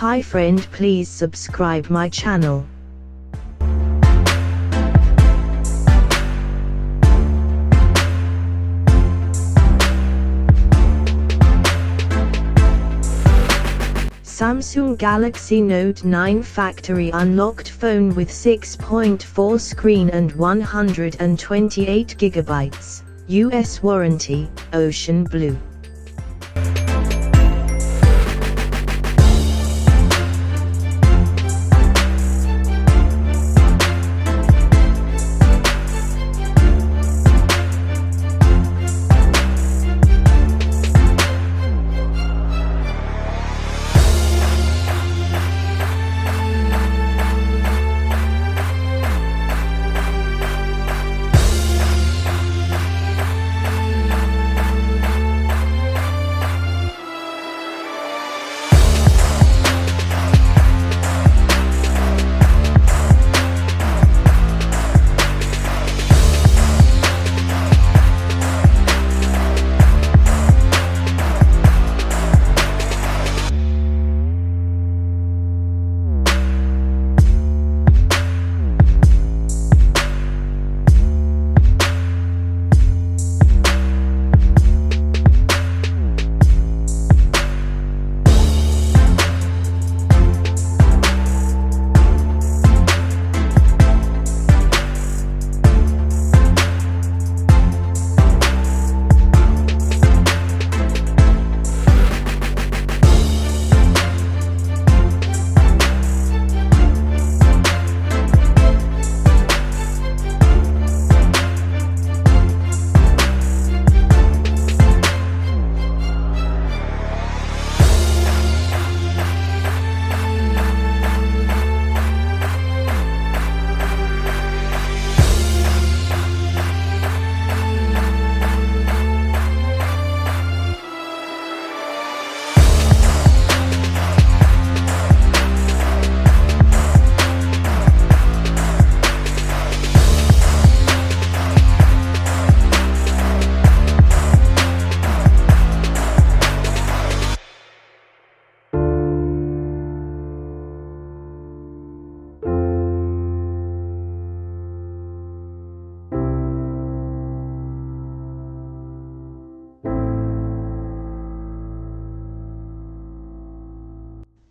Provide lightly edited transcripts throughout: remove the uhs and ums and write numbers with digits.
Hi friend, please subscribe my channel. Samsung Galaxy Note 9 factory unlocked phone with 6.4 screen and 128GB, US warranty, ocean blue.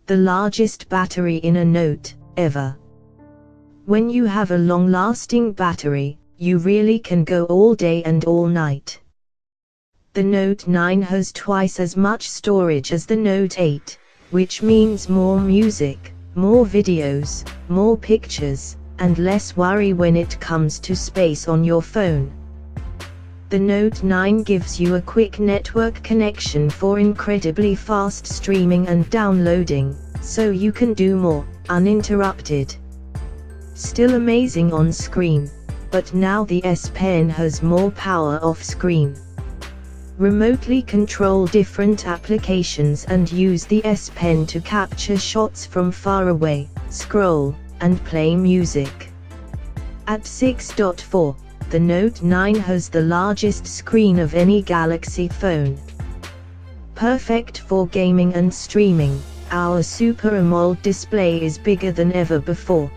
The largest battery in a Note ever. When you have a long-lasting battery, you really can go all day and all night. The Note 9 has twice as much storage as the Note 8, which means more music, more videos, more pictures, and less worry when it comes to space on your phone. The Note 9 gives you a quick network connection for incredibly fast streaming and downloading, so you can do more, uninterrupted. Still amazing on screen, but now the S Pen has more power off screen. Remotely control different applications and use the S Pen to capture shots from far away, scroll, and play music. At 6.4, the Note 9 has the largest screen of any Galaxy phone. Perfect for gaming and streaming, our Super AMOLED display is bigger than ever before,